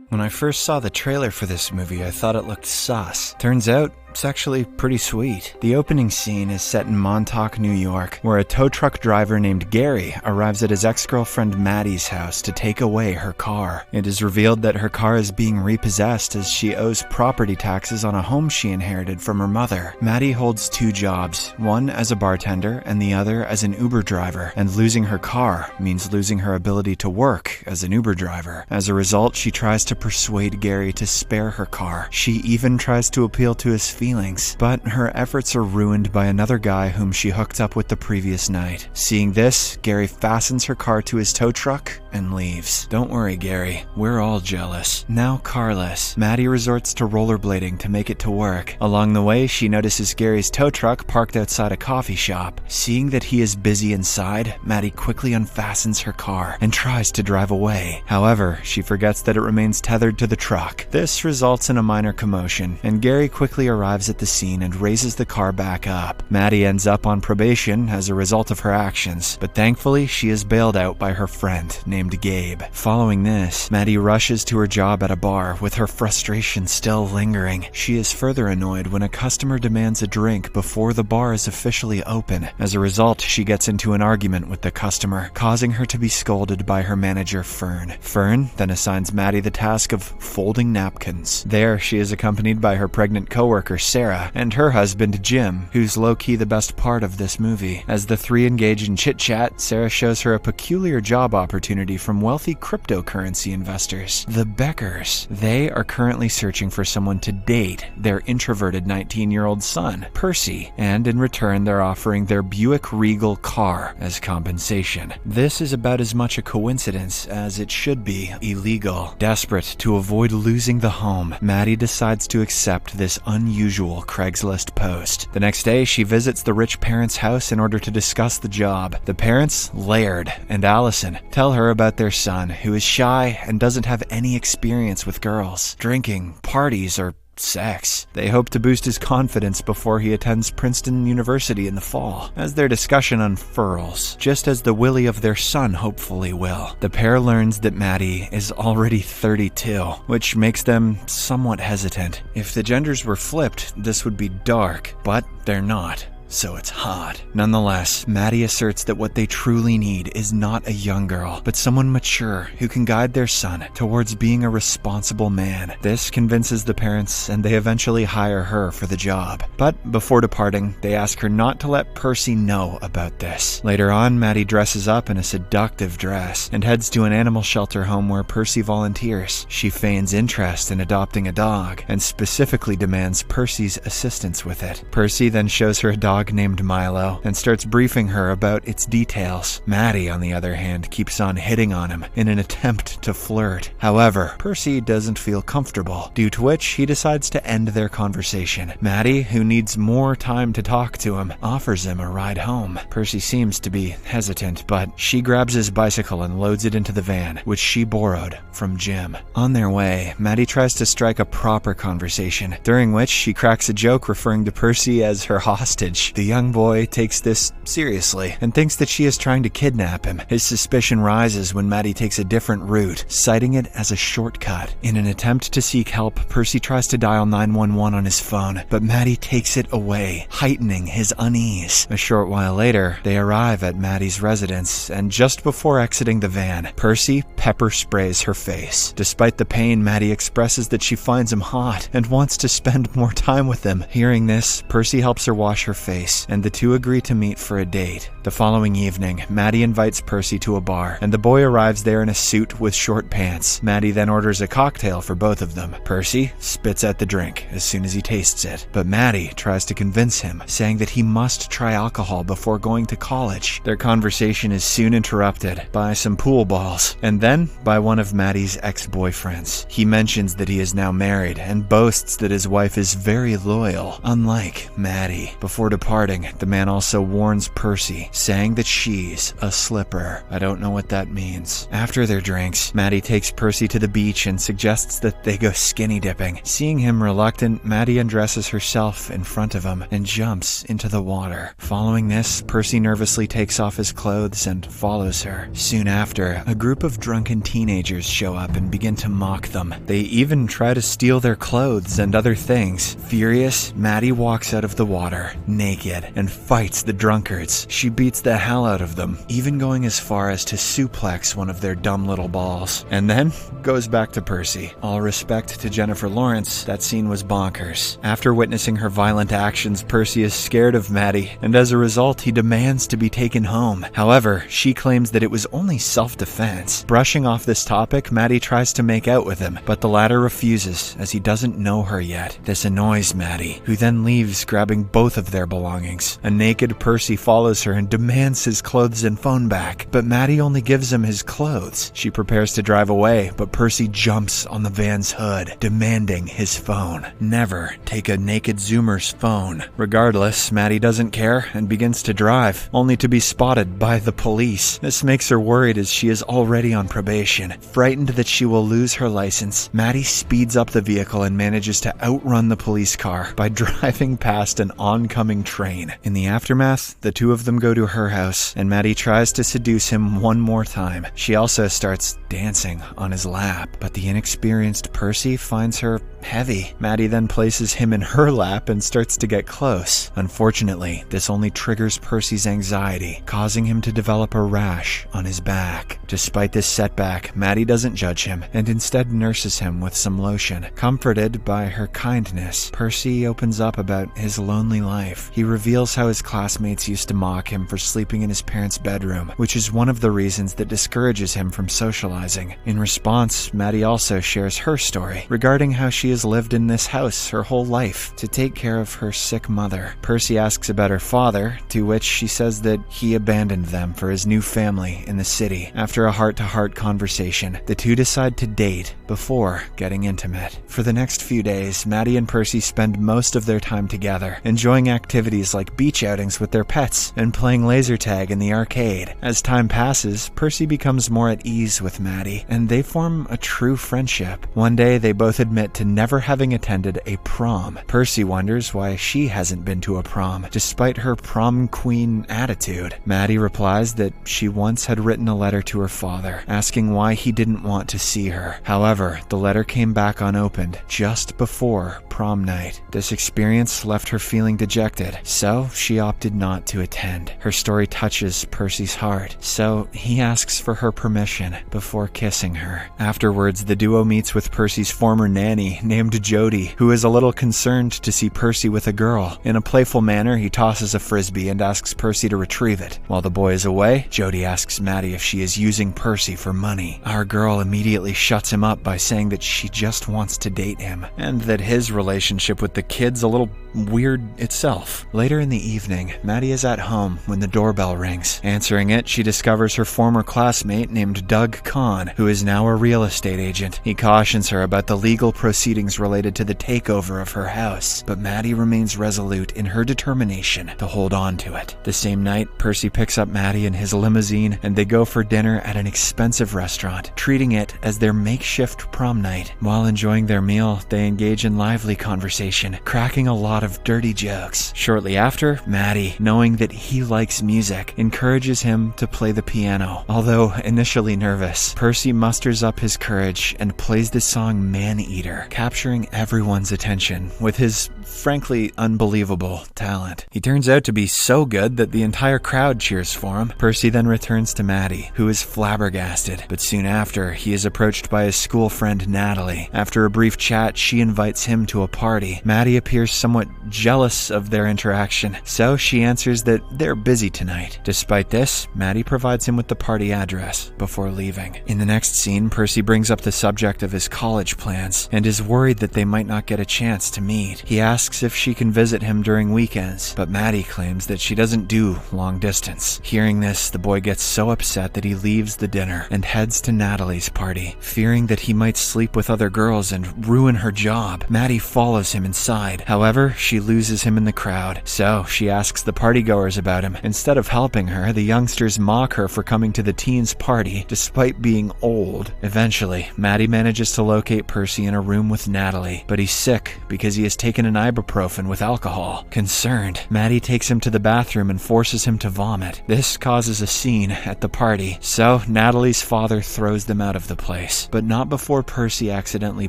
When I first saw the trailer for this movie, I thought it looked sus. Turns out, it's actually pretty sweet. The opening scene is set in Montauk, New York, where a tow truck driver named Gary arrives at his ex-girlfriend Maddie's house to take away her car. It is revealed that her car is being repossessed as she owes property taxes on a home she inherited from her mother. Maddie holds two jobs, one as a bartender and the other as an Uber driver, and losing her car means losing her ability to work as an Uber driver. As a result, she tries to persuade Gary to spare her car. She even tries to appeal to his feelings, but her efforts are ruined by another guy whom she hooked up with the previous night. Seeing this, Gary fastens her car to his tow truck and leaves. Don't worry, Gary, we're all jealous. Now carless, Maddie resorts to rollerblading to make it to work. Along the way, she notices Gary's tow truck parked outside a coffee shop. Seeing that he is busy inside, Maddie quickly unfastens her car and tries to drive away. However, she forgets that it remains tethered to the truck. This results in a minor commotion, and Gary quickly arrives at the scene and raises the car back up. Maddie ends up on probation as a result of her actions, but thankfully she is bailed out by her friend named Gabe. Following this, Maddie rushes to her job at a bar with her frustration still lingering. She is further annoyed when a customer demands a drink before the bar is officially open. As a result, she gets into an argument with the customer, causing her to be scolded by her manager Fern. Fern then assigns Maddie the task of folding napkins. There, she is accompanied by her pregnant coworker Sarah and her husband Jim, who's low-key the best part of this movie. As the three engage in chit-chat, Sarah shows her a peculiar job opportunity from wealthy cryptocurrency investors, the Beckers. They are currently searching for someone to date their introverted 19-year-old son, Percy, and in return they're offering their Buick Regal car as compensation. This is about as much a coincidence as it should be illegal. Desperate to avoid losing the home, Maddie decides to accept this unusual Craigslist post. The next day, she visits the rich parents' house in order to discuss the job. The parents, Laird and Allison, tell her about their son, who is shy and doesn't have any experience with girls, drinking, parties, or sex. They hope to boost his confidence before he attends Princeton University in the fall. As their discussion unfurls, just as the Willie of their son hopefully will, the pair learns that Maddie is already 32, which makes them somewhat hesitant. If the genders were flipped, this would be dark, but they're not. So it's hot. Nonetheless, Maddie asserts that what they truly need is not a young girl, but someone mature who can guide their son towards being a responsible man. This convinces the parents, and they eventually hire her for the job. But before departing, they ask her not to let Percy know about this. Later on, Maddie dresses up in a seductive dress and heads to an animal shelter home where Percy volunteers. She feigns interest in adopting a dog, and specifically demands Percy's assistance with it. Percy then shows her a dog named Milo and starts briefing her about its details. Maddie, on the other hand, keeps on hitting on him in an attempt to flirt. However, Percy doesn't feel comfortable, due to which he decides to end their conversation. Maddie, who needs more time to talk to him, offers him a ride home. Percy seems to be hesitant, but she grabs his bicycle and loads it into the van, which she borrowed from Jim. On their way, Maddie tries to strike a proper conversation, during which she cracks a joke referring to Percy as her hostage. The young boy takes this seriously and thinks that she is trying to kidnap him. His suspicion rises when Maddie takes a different route, citing it as a shortcut. In an attempt to seek help, Percy tries to dial 911 on his phone, but Maddie takes it away, heightening his unease. A short while later, they arrive at Maddie's residence, and just before exiting the van, Percy pepper sprays her face. Despite the pain, Maddie expresses that she finds him hot and wants to spend more time with him. Hearing this, Percy helps her wash her face, and the two agree to meet for a date. The following evening, Maddie invites Percy to a bar, and the boy arrives there in a suit with short pants. Maddie then orders a cocktail for both of them. Percy spits out the drink as soon as he tastes it, but Maddie tries to convince him, saying that he must try alcohol before going to college. Their conversation is soon interrupted by some pool balls, and then by one of Maddie's ex-boyfriends. He mentions that he is now married and boasts that his wife is very loyal, unlike Maddie. Before departing, departing, the man also warns Percy, saying that she's a slipper. I don't know what that means. After their drinks, Maddie takes Percy to the beach and suggests that they go skinny dipping. Seeing him reluctant, Maddie undresses herself in front of him and jumps into the water. Following this, Percy nervously takes off his clothes and follows her. Soon after, a group of drunken teenagers show up and begin to mock them. They even try to steal their clothes and other things. Furious, Maddie walks out of the water, naked, and fights the drunkards. She beats the hell out of them, even going as far as to suplex one of their dumb little balls, and then goes back to Percy. All respect to Jennifer Lawrence, that scene was bonkers. After witnessing her violent actions, Percy is scared of Maddie, and as a result, he demands to be taken home. However, she claims that it was only self-defense. Brushing off this topic, Maddie tries to make out with him, but the latter refuses, as he doesn't know her yet. This annoys Maddie, who then leaves, grabbing both of their belongings. A naked Percy follows her and demands his clothes and phone back, but Maddie only gives him his clothes. She prepares to drive away, but Percy jumps on the van's hood, demanding his phone. Never take a naked Zoomer's phone. Regardless, Maddie doesn't care and begins to drive, only to be spotted by the police. This makes her worried as she is already on probation. Frightened that she will lose her license, Maddie speeds up the vehicle and manages to outrun the police car by driving past an oncoming train. In the aftermath, the two of them go to her house, and Maddie tries to seduce him one more time. She also starts dancing on his lap, but the inexperienced Percy finds her heavy. Maddie then places him in her lap and starts to get close. Unfortunately, this only triggers Percy's anxiety, causing him to develop a rash on his back. Despite this setback, Maddie doesn't judge him and instead nurses him with some lotion. Comforted by her kindness, Percy opens up about his lonely life. He reveals how his classmates used to mock him for sleeping in his parents' bedroom, which is one of the reasons that discourages him from socializing. In response, Maddie also shares her story regarding how she has lived in this house her whole life to take care of her sick mother. Percy asks about her father, to which she says that he abandoned them for his new family in the city. After a heart-to-heart conversation, the two decide to date before getting intimate. For the next few days, Maddie and Percy spend most of their time together, enjoying activities like beach outings with their pets and playing laser tag in the arcade. As time passes, Percy becomes more at ease with Maddie, and they form a true friendship. One day, they both admit to never having attended a prom. Percy wonders why she hasn't been to a prom, despite her prom queen attitude. Maddie replies that she once had written a letter to her father, asking why he didn't want to see her. However, the letter came back unopened just before prom night. This experience left her feeling dejected, so she opted not to attend. Her story touches Percy's heart, so he asks for her permission before kissing her. Afterwards, the duo meets with Percy's former nanny named Jody, who is a little concerned to see Percy with a girl. In a playful manner, he tosses a frisbee and asks Percy to retrieve it. While the boy is away, Jody asks Maddie if she is using Percy for money. Our girl immediately shuts him up by saying that she just wants to date him, and that his relationship with the kid's a little weird itself. Later in the evening, Maddie is at home when the doorbell rings. Answering it, she discovers her former classmate named Doug Kahn, who is now a real estate agent. He cautions her about the legal proceedings related to the takeover of her house, but Maddie remains resolute in her determination to hold on to it. The same night, Percy picks up Maddie in his limousine, and they go for dinner at an expensive restaurant, treating it as their makeshift prom night. While enjoying their meal, they engage in lively conversation, cracking a lot of dirty jokes. Shortly after, Maddie, knowing that he likes music, encourages him to play the piano. Although initially nervous, Percy musters up his courage and plays the song Man-Eater, capturing everyone's attention with his frankly unbelievable talent. He turns out to be so good that the entire crowd cheers for him. Percy then returns to Maddie, who is flabbergasted, but soon after, he is approached by his school friend Natalie. After a brief chat, she invites him to a party. Maddie appears somewhat jealous of their interaction, so she answers that they're busy tonight. Despite this, Maddie provides him with the party address before leaving. In the next scene, Percy brings up the subject of his college plans and is worried that they might not get a chance to meet. He asks if she can visit him during weekends, but Maddie claims that she doesn't do long distance. Hearing this, the boy gets so upset that he leaves the dinner and heads to Natalie's party, fearing that he might sleep with other girls and ruin her job. Maddie follows him inside. However, she loses him in the crowd, crowd. So she asks the partygoers about him. Instead of helping her, the youngsters mock her for coming to the teens' party despite being old. Eventually, Maddie manages to locate Percy in a room with Natalie, but he's sick because he has taken an ibuprofen with alcohol. Concerned, Maddie takes him to the bathroom and forces him to vomit. This causes a scene at the party, so Natalie's father throws them out of the place, but not before Percy accidentally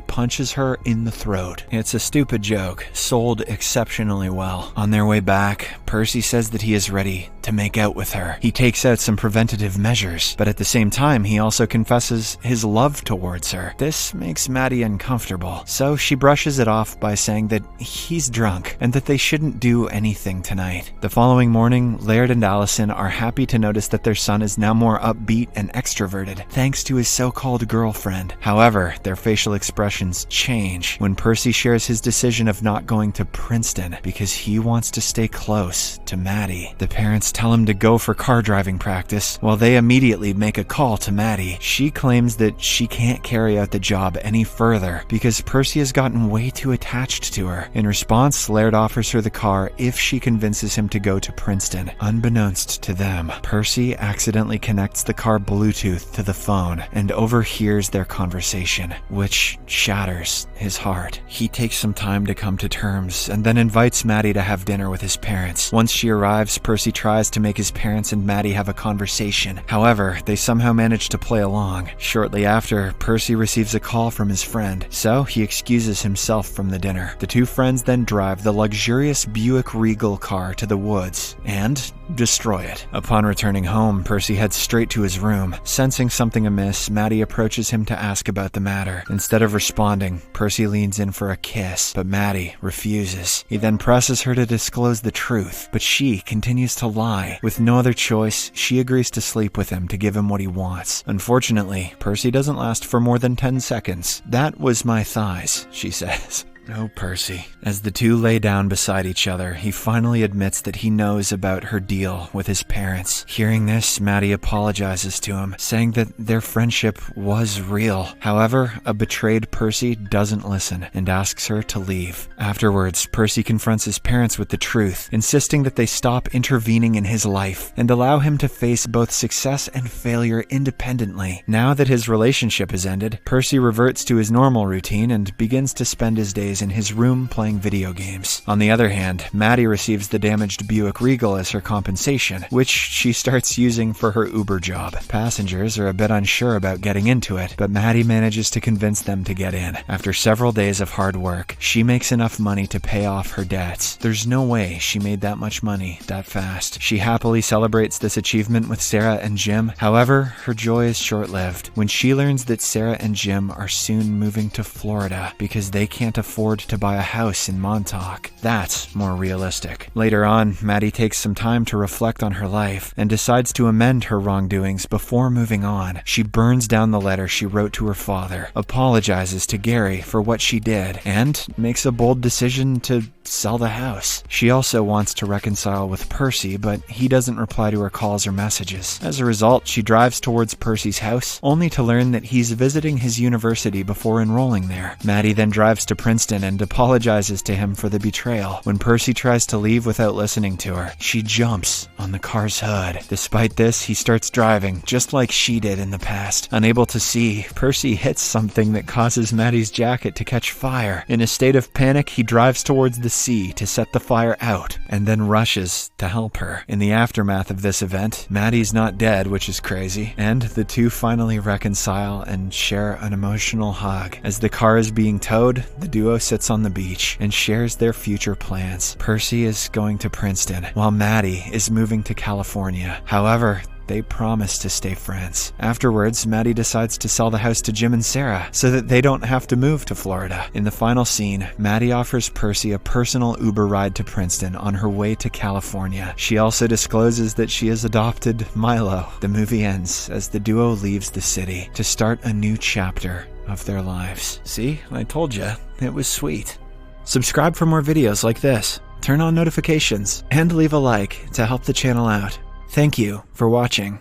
punches her in the throat. It's a stupid joke, sold exceptionally well. On their way back, Percy says that he is ready to make out with her. He takes out some preventative measures, but at the same time, he also confesses his love towards her. This makes Maddie uncomfortable, so she brushes it off by saying that he's drunk and that they shouldn't do anything tonight. The following morning, Laird and Allison are happy to notice that their son is now more upbeat and extroverted, thanks to his so-called girlfriend. However, their facial expressions change when Percy shares his decision of not going to Princeton because he wants to stay close to Maddie. The parents tell him to go for car driving practice, while they immediately make a call to Maddie. She claims that she can't carry out the job any further because Percy has gotten way too attached to her. In response, Laird offers her the car if she convinces him to go to Princeton. Unbeknownst to them, Percy accidentally connects the car Bluetooth to the phone and overhears their conversation, which shatters his heart. He takes some time to come to terms and then invites Maddie to have dinner with his parents. Once she arrives, Percy tries to make his parents and Maddie have a conversation. However, they somehow manage to play along. Shortly after, Percy receives a call from his friend, so he excuses himself from the dinner. The two friends then drive the luxurious Buick Regal car to the woods and destroy it. Upon returning home, Percy heads straight to his room. Sensing something amiss, Maddie approaches him to ask about the matter. Instead of responding, Percy leans in for a kiss, but Maddie refuses. He then presses her to disclose the truth, but she continues to lie. With no other choice, she agrees to sleep with him to give him what he wants. Unfortunately, Percy doesn't last for more than 10 seconds. "That was my thighs," she says. Oh, Percy. As the two lay down beside each other, he finally admits that he knows about her deal with his parents. Hearing this, Maddie apologizes to him, saying that their friendship was real. However, a betrayed Percy doesn't listen and asks her to leave. Afterwards, Percy confronts his parents with the truth, insisting that they stop intervening in his life and allow him to face both success and failure independently. Now that his relationship has ended, Percy reverts to his normal routine and begins to spend his days in his room playing video games. On the other hand, Maddie receives the damaged Buick Regal as her compensation, which she starts using for her Uber job. Passengers are a bit unsure about getting into it, but Maddie manages to convince them to get in. After several days of hard work, she makes enough money to pay off her debts. There's no way she made that much money that fast. She happily celebrates this achievement with Sarah and Jim. However, her joy is short-lived when she learns that Sarah and Jim are soon moving to Florida because they can't afford to buy a house in Montauk. That's more realistic. Later on, Maddie takes some time to reflect on her life and decides to amend her wrongdoings before moving on. She burns down the letter she wrote to her father, apologizes to Gary for what she did, and makes a bold decision to sell the house. She also wants to reconcile with Percy, but he doesn't reply to her calls or messages. As a result, she drives towards Percy's house, only to learn that he's visiting his university before enrolling there. Maddie then drives to Princeton and apologizes to him for the betrayal. When Percy tries to leave without listening to her, she jumps on the car's hood. Despite this, he starts driving, just like she did in the past. Unable to see, Percy hits something that causes Maddie's jacket to catch fire. In a state of panic, he drives towards the sea to set the fire out, and then rushes to help her. In the aftermath of this event, Maddie's not dead, which is crazy, and the two finally reconcile and share an emotional hug. As the car is being towed, the duo sits on the beach and shares their future plans. Percy is going to Princeton, while Maddie is moving to California. However, they promise to stay friends. Afterwards, Maddie decides to sell the house to Jim and Sarah so that they don't have to move to Florida. In the final scene, Maddie offers Percy a personal Uber ride to Princeton on her way to California. She also discloses that she has adopted Milo. The movie ends as the duo leaves the city to start a new chapter of their lives. See, I told you, it was sweet. Subscribe for more videos like this, turn on notifications, and leave a like to help the channel out. Thank you for watching.